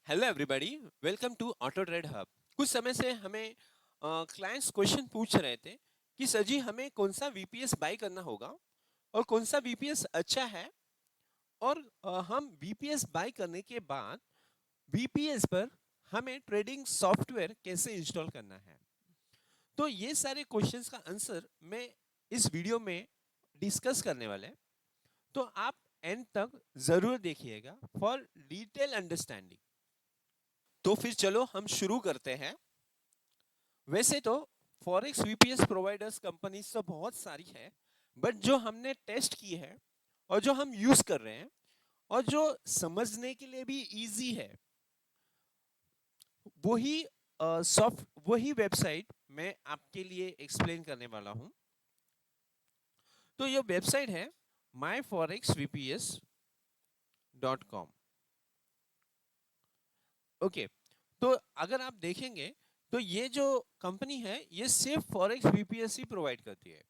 Hello everybody, welcome to auto trade hub. कुछ समय से हमें क्लाइंट्स क्वेश्चन पूछ रहे थे कि सर जी हमें कौन सा वीपीएस बाय करना होगा और कौन सा वीपीएस अच्छा है, और हम वीपीएस बाय करने के बाद वीपीएस पर हमें ट्रेडिंग सॉफ्टवेयर कैसे इंस्टॉल करना है। तो ये सारे क्वेश्चंस का आंसर मैं इस वीडियो में डिस्कस करने वाले हैं। तो आप एंड तक जरूर देखिएगा फॉर डिटेल अंडरस्टैंडिंग। तो फिर चलो हम शुरू करते हैं। वैसे तो फॉरेक्स वीपीएस प्रोवाइडर्स कंपनीज तो बहुत सारी है, बट जो हमने टेस्ट की है और जो हम यूज कर रहे हैं और जो समझने के लिए भी इजी है, वही वही वेबसाइट मैं आपके लिए एक्सप्लेन करने वाला हूं। तो ये वेबसाइट है myforexvps.com। ओके, तो अगर आप देखेंगे तो ये जो कंपनी है ये सिर्फ फॉरेक्स वीपीएस ही प्रोवाइड करती है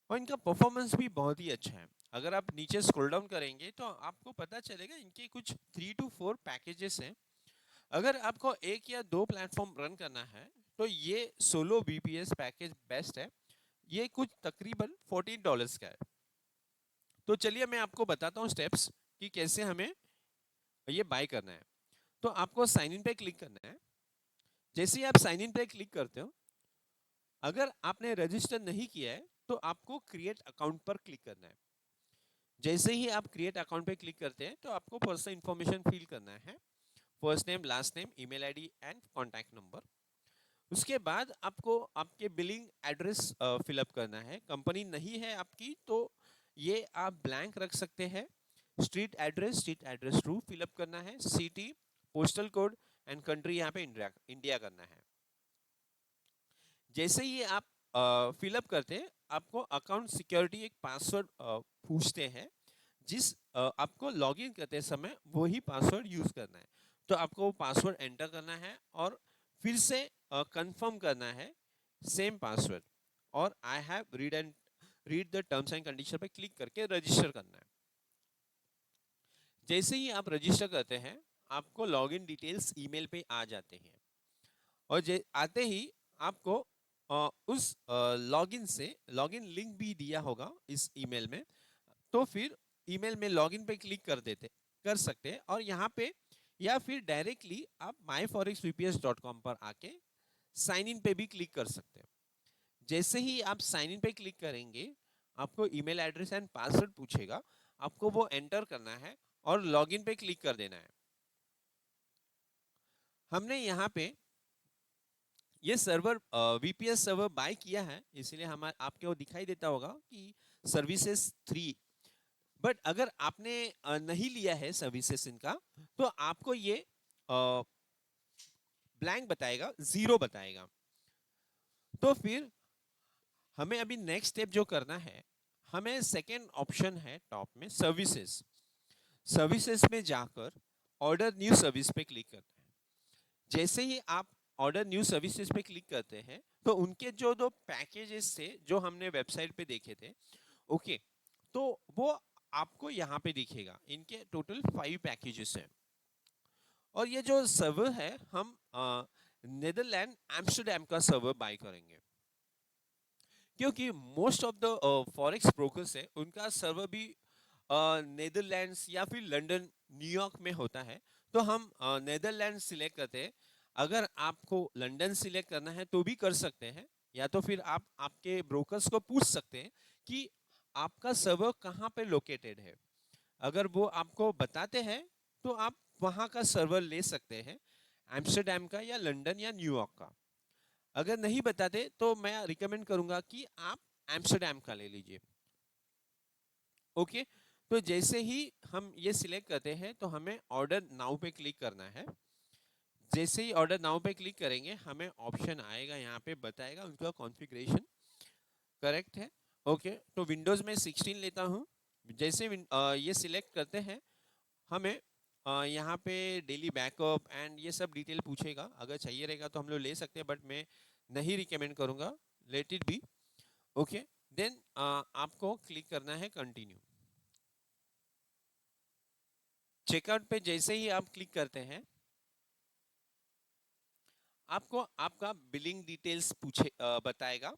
और इनका परफॉर्मेंस भी बहुत ही अच्छा है। अगर आप नीचे स्क्रॉल डाउन करेंगे तो आपको पता चलेगा इनके कुछ 3 to 4 पैकेजेस हैं। अगर आपको एक या दो प्लेटफॉर्म रन करना है तो ये सोलो बीपीएस पैकेज बेस्ट है। ये कुछ तकरीबन $14 का है। तो चलिए मैं आपको बताता हूँ स्टेप्स कि कैसे हमें ये बाय करना है। तो आपको साइन इन पे क्लिक करना है। जैसे ही आप साइन इन पे क्लिक करते हो, अगर आपने रजिस्टर नहीं किया है तो आपको क्रिएट अकाउंट पर क्लिक करना है। जैसे ही आप क्रिएट अकाउंट पे क्लिक करते हैं तो आपको पर्सनल इंफॉर्मेशन फिल करना है। First name, last name, email ID and contact number. उसके बाद आपको आपके बिलिंग एड्रेस फिलअप करना है। कंपनी नहीं है आपकी तो ये आप ब्लैंक रख सकते हैं। स्ट्रीट एड्रेस ट्रू फिलअप करना है। City, postal code and country यहाँ पे इंडिया इंडिया करना है। जैसे ही आप फिलअप करते हैं आपको अकाउंट सिक्योरिटी एक पासवर्ड पूछते हैं, जिस आपको लॉगिन करते समय वही पासवर्ड यूज करना है। तो आपको वो पासवर्ड एंटर करना है और फिर से कंफर्म करना है सेम पासवर्ड, और I have read the terms and condition पे क्लिक करके रजिस्टर करना है। जैसे ही आप रजिस्टर करते हैं आपको लॉगिन डिटेल्स ईमेल पे आ जाते हैं, और आते ही आपको उस लॉगिन से लॉगिन लिंक भी दिया होगा इस ईमेल में। तो फिर ईमेल में लॉगिन पे क्लिक कर सकते हैं, और यहाँ पे या फिर डायरेक्टली आप myforexvps.com पर आके साइन इन पे भी क्लिक कर सकते हैं। जैसे ही आप साइन इन पे क्लिक करेंगे आपको ईमेल एड्रेस एंड पासवर्ड पूछेगा, आपको वो एंटर करना है और लॉगिन पे क्लिक कर देना है। हमने यहाँ पे ये सर्वर वीपीएस सर्वर बाय किया है, इसलिए हम आपको दिखाई देता होगा कि सर्विसेज 3। बट अगर आपने नहीं लिया है सर्विसेज इनका तो आपको ये ब्लैंक बताएगा, जीरो बताएगा। तो फिर हमें अभी नेक्स्ट स्टेप जो करना है, हमें सेकेंड ऑप्शन है टॉप में सर्विसेज। सर्विसेज में जाकर ऑर्डर न्यू सर्विस पे क्लिक करना है। जैसे ही आप ऑर्डर न्यू सर्विसेज पे क्लिक करते हैं तो उनके जो दो पैकेजेस थे जो हमने वेबसाइट पे देखे थे, ओके, तो वो आपको यहाँ पे दिखेगा। इनके टोटल 5 पैकेजेस हैं, और ये जो सर्वर है हम नेदरलैंड एम्स्टरडेम का सर्वर बाय करेंगे, क्योंकि most of the forex brokers है उनका सर्वर भी नेदरलैंड्स या फिर लंदन, न्यूयॉर्क में होता है। तो हम नेदरलैंड सिलेक्ट करते हैं। अगर आपको लंदन सिलेक्ट करना है तो भी कर सकते हैं, या तो फिर आप आपके ब्रोकर्स को पूछ सकते हैं कि आपका सर्वर कहाँ पे लोकेटेड है। अगर वो आपको बताते हैं तो आप वहाँ का सर्वर ले सकते हैं, एम्स्टरडेम का या लंदन या न्यूयॉर्क का। अगर नहीं बताते तो मैं रिकमेंड करूंगा कि आप एम्स्टरडेम का ले लीजिए। ओके, तो जैसे ही हम ये सिलेक्ट करते हैं तो हमें ऑर्डर नाउ पे क्लिक करना है। जैसे ही ऑर्डर नाउ पे क्लिक करेंगे हमें ऑप्शन आएगा, यहाँ पे बताएगा उनका कॉन्फ़िगरेशन करेक्ट है। ओके, तो विंडोज़ में 16 लेता हूँ। जैसे ये सिलेक्ट करते हैं हमें यहाँ पे डेली बैकअप एंड ये सब डिटेल पूछेगा। अगर चाहिए रहेगा तो हम लोग ले सकते हैं, बट मैं नहीं रिकमेंड करूँगा, let it be. Okay, then आपको क्लिक करना है कंटिन्यू। चेकआउट पे जैसे ही आप क्लिक करते हैं, आपको आपका बिलिंग डिटेल्स बताएगा,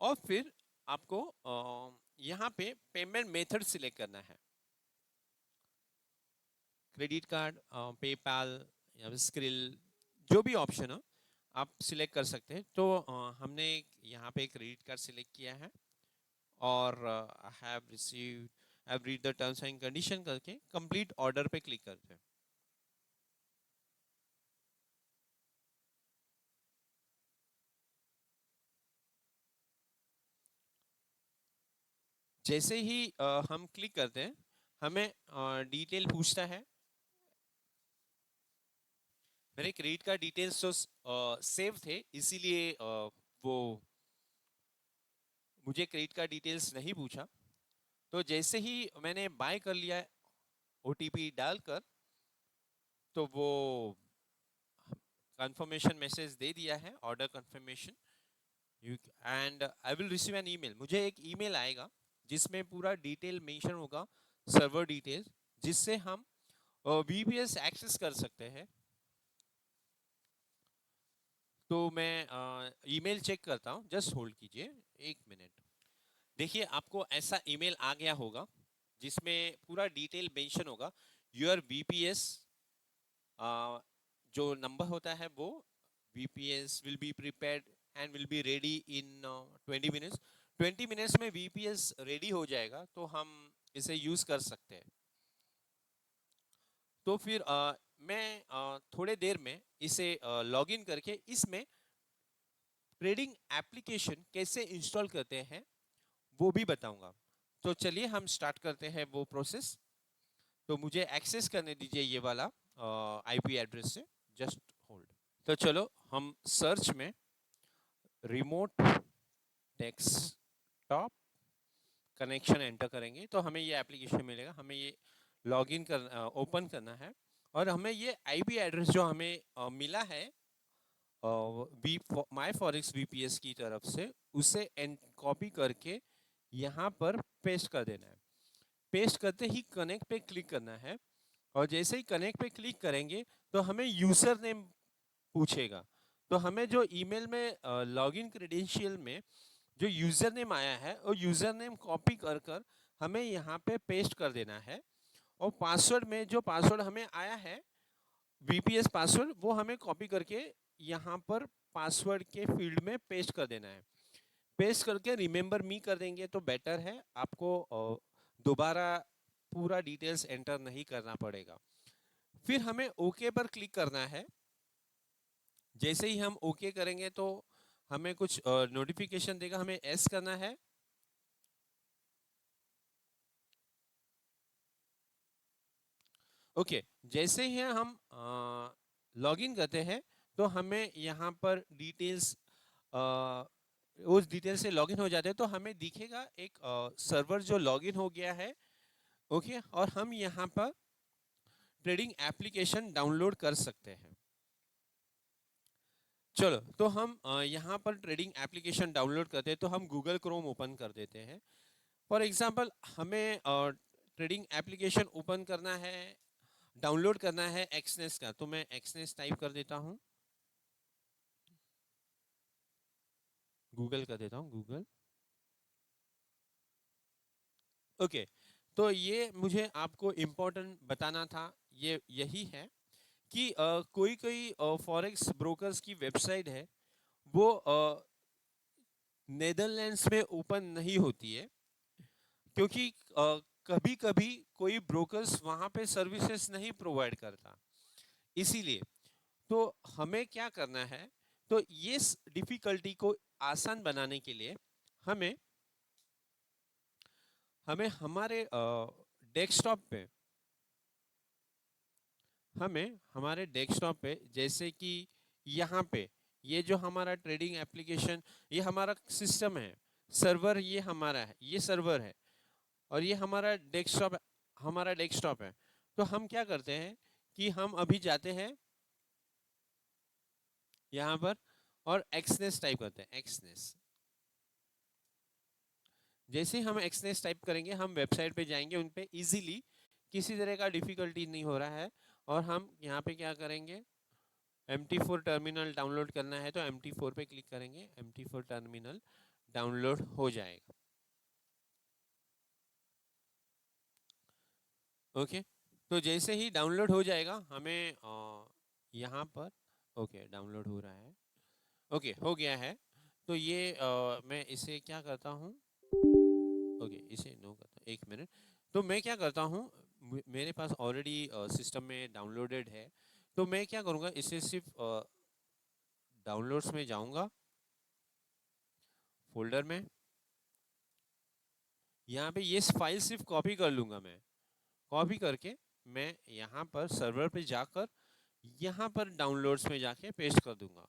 और फिर आपको यहाँ पे पेमेंट मेथड सिलेक्ट करना है। क्रेडिट कार्ड, पेपाल या स्क्रिल, जो भी ऑप्शन हो आप सिलेक्ट कर सकते हैं। तो हमने यहाँ पे क्रेडिट कार्ड सिलेक्ट किया है और have received, have read the terms and condition करके कंप्लीट ऑर्डर पे क्लिक करते हैं। जैसे ही हम क्लिक करते हैं, हमें डिटेल पूछता है। मेरे क्रेडिट कार्ड डिटेल्स तो सेव थे, इसीलिए वो मुझे क्रेडिट कार्ड डिटेल्स नहीं पूछा। तो जैसे ही मैंने बाय कर लिया ओटीपी डालकर, तो वो कंफर्मेशन मैसेज दे दिया है, order confirmation, and I will receive an email. मुझे एक ईमेल आएगा जिसमें पूरा डिटेल मेंशन होगा, सर्वर डिटेल्स, जिससे हम वीपीएस एक्सेस कर सकते हैं। तो मैं ईमेल चेक करता हूँ, जस्ट होल्ड कीजिए 1 मिनट। देखिए आपको ऐसा ईमेल आ गया होगा जिसमें पूरा डिटेल मेंशन होगा। योर वीपीएस जो नंबर होता है वो, VPS will be prepared and will be ready in 20 minutes. 20 minutes में वीपीएस रेडी हो जाएगा, तो हम इसे यूज कर सकते हैं। तो फिर मैं थोड़े देर में इसे लॉगिन करके इसमें ट्रेडिंग एप्लीकेशन कैसे इंस्टॉल करते हैं वो भी बताऊंगा। तो चलिए हम स्टार्ट करते हैं वो प्रोसेस। तो मुझे एक्सेस करने दीजिए ये वाला आईपी एड्रेस से, जस्ट होल्ड। तो चलो हम सर्च में रिमोट डेस्कटॉप कनेक्शन एंटर करेंगे, तो हमें ये एप्लीकेशन मिलेगा। हमें ये लॉगिन कर ओपन करना है, और हमें ये आईपी एड्रेस जो हमें मिला है माई फॉरेक्स वीपीएस की तरफ से, उसे कॉपी करके यहाँ पर पेस्ट कर देना है। पेस्ट करते ही कनेक्ट पे क्लिक करना है, और जैसे ही कनेक्ट पे क्लिक करेंगे तो हमें यूजर नेम पूछेगा। तो हमें जो ईमेल में लॉगिन क्रेडेंशियल में जो यूजर नेम आया है, वो यूजर नेम कॉपी कर कर हमें यहाँ पे पेस्ट कर देना है। और पासवर्ड में जो पासवर्ड हमें आया है वीपीएस पासवर्ड, वो हमें कॉपी करके यहाँ पर पासवर्ड के फील्ड में पेस्ट कर देना है। पेस्ट करके रिमेंबर मी कर देंगे तो बेटर है, आपको दोबारा पूरा डिटेल्स एंटर नहीं करना पड़ेगा। फिर हमें ओके पर क्लिक करना है। जैसे ही हम ओके करेंगे तो हमें कुछ नोटिफिकेशन देगा, हमें एस करना है। ओके, जैसे ही हम लॉगिन करते हैं तो हमें यहाँ पर डिटेल्स, उस डिटेल से लॉगिन हो जाते हैं, तो हमें दिखेगा एक सर्वर जो लॉगिन हो गया है। ओके, और हम यहाँ पर ट्रेडिंग एप्लीकेशन डाउनलोड कर सकते हैं। चलो, तो हम यहाँ पर ट्रेडिंग एप्लीकेशन डाउनलोड करते हैं, तो हम गूगल क्रोम ओपन कर देते हैं। फॉर एग्जांपल हमें ट्रेडिंग एप्लीकेशन ओपन करना है, डाउनलोड करना है एक्सनेस का, तो मैं एक्सनेस टाइप कर देता हूँ, गूगल कर देता हूँ, गूगल। ओके, तो ये मुझे आपको इम्पोर्टेंट बताना था, ये यही है कि कोई कोई फॉरेक्स ब्रोकर्स की वेबसाइट है, वो नेदरलैंड्स में ओपन नहीं होती है, क्योंकि कभी कभी कोई ब्रोकर्स वहाँ पे सर्विसेज नहीं प्रोवाइड करता। इसीलिए तो हमें क्या करना है, तो ये डिफिकल्टी को आसान बनाने के लिए हमें हमें हमारे डेस्कटॉप पे जैसे कि यहाँ पे ये जो हमारा ट्रेडिंग एप्लीकेशन, ये हमारा सिस्टम है, सर्वर ये हमारा है, ये सर्वर है, और ये हमारा डेस्कटॉप है। तो हम क्या करते हैं कि हम अभी जाते हैं यहाँ पर और एक्सनेस टाइप करते हैं, एक्सनेस। जैसे हम एक्सनेस टाइप करेंगे, हम वेबसाइट पे जाएंगे, उन पे इजीली किसी तरह का डिफिकल्टी नहीं हो रहा है, और हम यहाँ पे क्या करेंगे, MT4 टर्मिनल डाउनलोड करना है तो MT4 पे क्लिक करेंगे, MT4 टर्मिनल डाउनलोड हो जाएगा। ओके, तो जैसे ही डाउनलोड हो जाएगा हमें यहाँ पर, ओके डाउनलोड हो रहा है, ओके हो गया है। तो ये मैं इसे क्या करता हूँ, ओके इसे नो करता हूँ, 1 मिनट। तो मैं क्या करता हूँ, मेरे पास ऑलरेडी सिस्टम में डाउनलोडेड है, तो मैं क्या करूँगा, इसे सिर्फ डाउनलोड्स में जाऊँगा, फोल्डर में, यहाँ पे ये फाइल सिर्फ कॉपी कर लूँगा मैं, कॉपी करके मैं यहाँ पर सर्वर पे जाकर यहाँ पर डाउनलोड्स में जाके पेस्ट कर दूंगा।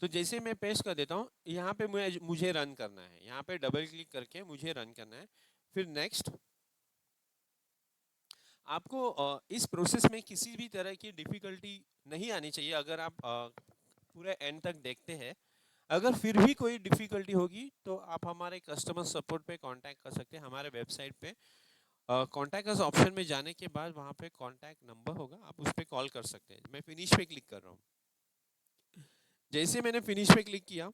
तो जैसे मैं पेस्ट कर देता हूँ, यहाँ पे मुझे रन करना है, यहाँ पे डबल क्लिक करके मुझे रन करना है, फिर नेक्स्ट। आपको इस प्रोसेस में किसी भी तरह की डिफिकल्टी नहीं आनी चाहिए, अगर आप पूरे एंड तक देखते हैं। अगर फिर भी कोई डिफिकल्टी होगी तो आप हमारे कस्टमर सपोर्ट पे कांटेक्ट कर सकते हैं, हमारे वेबसाइट पे कांटेक्ट अस ऑप्शन में जाने के बाद वहाँ पे कांटेक्ट नंबर होगा, आप उस पर कॉल कर सकते हैं। मैं फिनिश पे क्लिक कर रहा हूँ, जैसे मैंने फिनिश पे क्लिक किया,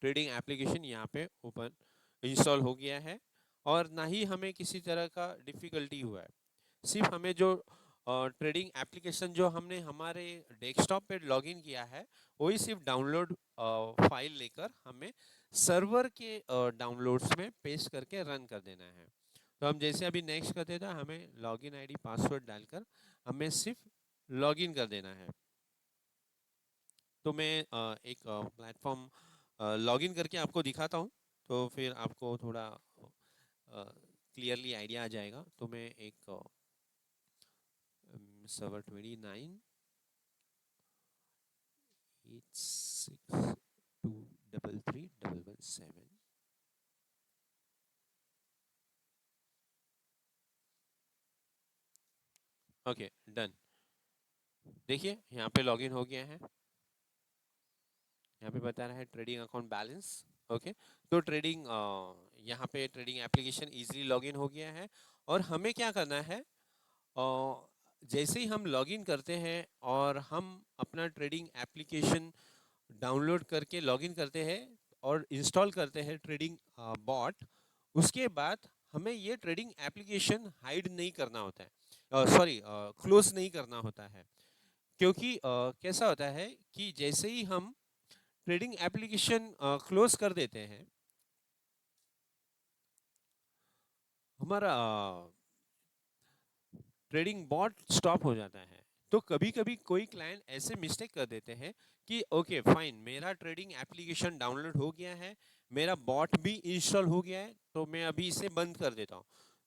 ट्रेडिंग एप्लीकेशन यहाँ पे ओपन इंस्टॉल हो गया है, और ना ही हमें किसी तरह का डिफिकल्टी हुआ है। सिर्फ हमें जो ट्रेडिंग एप्लीकेशन जो हमने हमारे डेस्कटॉप पे लॉगिन किया है, वही सिर्फ डाउनलोड फाइल लेकर हमें सर्वर के डाउनलोड्स में पेस्ट करके रन कर देना है। तो हम जैसे अभी नेक्स्ट करते थे, हमें लॉगिन आईडी पासवर्ड डालकर हमें सिर्फ लॉगिन कर देना है। तो मैं एक प्लेटफॉर्म लॉगिन करके आपको दिखाता हूँ, तो फिर आपको थोड़ा क्लियरली आइडिया आ जाएगा। तो मैं एक सर्वर 29 86233117, ओके डन। देखिए यहाँ पे लॉगिन हो गया है, यहाँ पे बता रहा है ट्रेडिंग अकाउंट बैलेंस। ओके, तो ट्रेडिंग यहाँ पे ट्रेडिंग एप्लीकेशन इजीली लॉगिन हो गया है। और हमें क्या करना है, जैसे ही हम लॉगिन करते हैं और हम अपना ट्रेडिंग एप्लीकेशन डाउनलोड करके लॉगिन करते हैं और इंस्टॉल करते हैं ट्रेडिंग बॉट, उसके बाद हमें ये ट्रेडिंग एप्लीकेशन हाइड नहीं करना होता है, सॉरी क्लोज नहीं करना होता है। क्योंकि कैसा होता है कि जैसे ही हम ट्रेडिंग एप्लीकेशन क्लोज कर देते हैं, हमारा ट्रेडिंग बॉट स्टॉप हो जाता है। तो कभी कभी कोई क्लाइंट ऐसे मिस्टेक कर देते हैं कि ओके फाइन, मेरा ट्रेडिंग एप्लीकेशन डाउनलोड हो गया है, मेरा बॉट भी इंस्टॉल हो गया है, तो मैं अभी इसे बंद कर देता हूँ।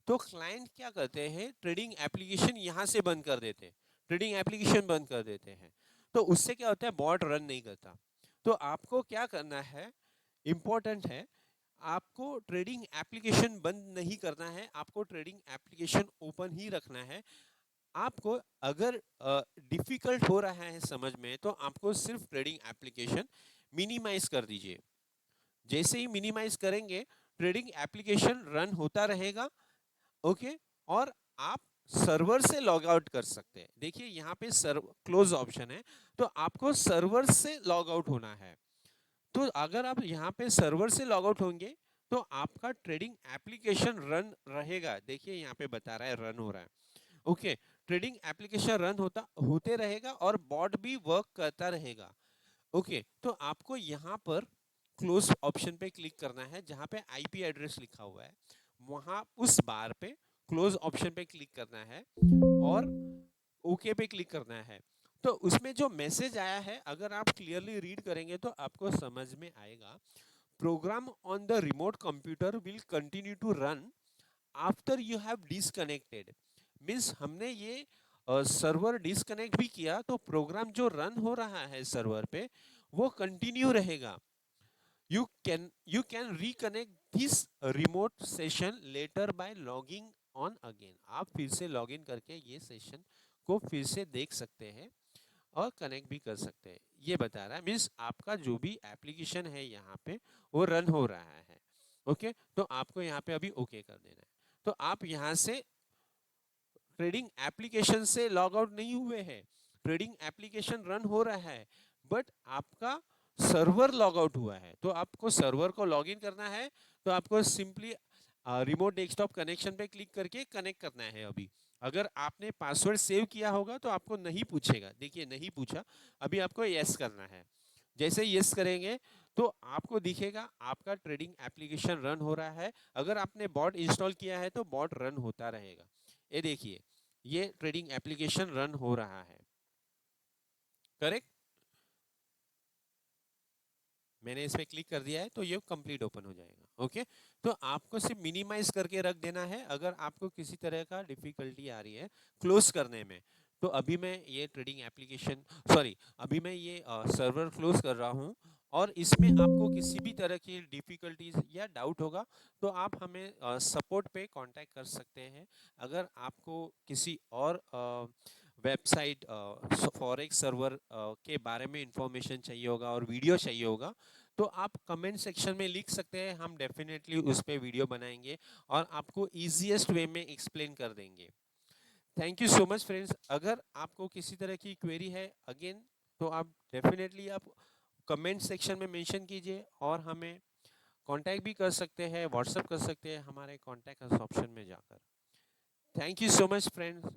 तो क्लाइंट क्या करते हैं, ट्रेडिंग एप्लीकेशन यहाँ से बंद कर देते हैं, ट्रेडिंग एप्लीकेशन बंद कर देते हैं। तो उससे क्या होता है, बॉट रन नहीं करता। तो आपको क्या करना है, इंपॉर्टेंट है, आपको ट्रेडिंग एप्लीकेशन बंद नहीं करना है, आपको ट्रेडिंग एप्लीकेशन ओपन ही रखना है। आपको अगर डिफिकल्ट हो रहा है समझ में, तो आपको सिर्फ ट्रेडिंग एप्लीकेशन मिनिमाइज कर दीजिए। जैसे ही मिनिमाइज करेंगे, ट्रेडिंग एप्लीकेशन रन होता रहेगा। ओके, और आप सर्वर से लॉग आउट कर सकते हैं। देखिए यहाँ पे सर्व क्लोज ऑप्शन है, तो आपको सर्वर से लॉग आउट होना है। तो अगर आप यहाँ पे सर्वर से लॉग आउट होंगे तो आपका ट्रेडिंग एप्लीकेशन रन रहेगा। देखिए यहाँ पे बता रहा है रन हो रहा है। ओके, ट्रेडिंग एप्लीकेशन रन होते रहेगा और बॉट भी वर्क करता रहेगा। ओके, तो आपको यहाँ पर क्लोज ऑप्शन पे क्लिक करना है, जहाँ पे आईपी एड्रेस लिखा हुआ है, वहाँ उस बार पे क्लोज ऑप्शन पे क्लिक करना है और ओके पे क्लिक करना है। तो उसमें जो मैसेज आया है, अगर आप क्लियरली रीड करेंगे तो आपको समझ में आएगा, program on the remote computer will continue to run after you have disconnected. Means हमने ये सर्वर डिसकनेक्ट भी किया, तो प्रोग्राम जो रन हो रहा है सर्वर पे, वो कंटिन्यू रहेगा। you can reconnect this remote session later by logging on again। आप फिर से लॉगिन करके ये सेशन को फिर से देख सकते हैं और कनेक्ट भी कर सकते हैं। ये बता रहा है मीन्स आपका जो भी एप्लीकेशन है यहाँ पे वो रन हो रहा है। ओके, तो आपको यहाँ पे अभी ओके कर देना है। तो आप यहाँ से ट्रेडिंग एप्लीकेशन से लॉग आउट नहीं हुए हैं, ट्रेडिंग एप्लीकेशन रन हो रहा है, बट आपका सर्वर लॉग आउट हुआ है। तो आपको सर्वर को लॉगिन करना है, तो आपको सिंपली रिमोट डेस्कटॉप कनेक्शन पे क्लिक करके कनेक्ट करना है। अभी अगर आपने पासवर्ड सेव किया होगा तो आपको नहीं पूछेगा, देखिए नहीं पूछा, अभी आपको यस करना है। जैसे यस करेंगे तो आपको दिखेगा आपका ट्रेडिंग एप्लीकेशन रन हो रहा है। अगर आपने बॉट इंस्टॉल किया है तो बॉट रन होता रहेगा। ये देखिए ये ट्रेडिंग एप्लीकेशन रन हो रहा है, करेक्ट। मैंने इस पे क्लिक कर दिया है तो ये कंप्लीट ओपन हो जाएगा। ओके, तो आपको सिर्फ मिनिमाइज करके रख देना है अगर आपको किसी तरह का डिफिकल्टी आ रही है क्लोज करने में। तो अभी मैं ये ट्रेडिंग एप्लीकेशन सॉरी अभी मैं ये सर्वर क्लोज कर रहा हूँ, और इसमें आपको किसी भी तरह की डिफिकल्टीज या डाउट होगा तो आप हमें सपोर्ट पे कांटेक्ट कर सकते हैं। अगर आपको किसी और वेबसाइट फॉरेक्स सर्वर के बारे में इंफॉर्मेशन चाहिए होगा और वीडियो चाहिए होगा तो आप कमेंट सेक्शन में लिख सकते हैं, हम डेफिनेटली उस पर वीडियो बनाएंगे और आपको ईजीएस्ट वे में एक्सप्लेन कर देंगे। Thank you so much friends. अगर आपको किसी तरह की क्वेरी है अगेन तो आप डेफिनेटली आप कमेंट सेक्शन में मेंशन कीजिए और हमें कांटेक्ट भी कर सकते हैं, व्हाट्सएप कर सकते हैं हमारे कांटेक्ट ऑप्शन में जाकर। Thank you so much friends.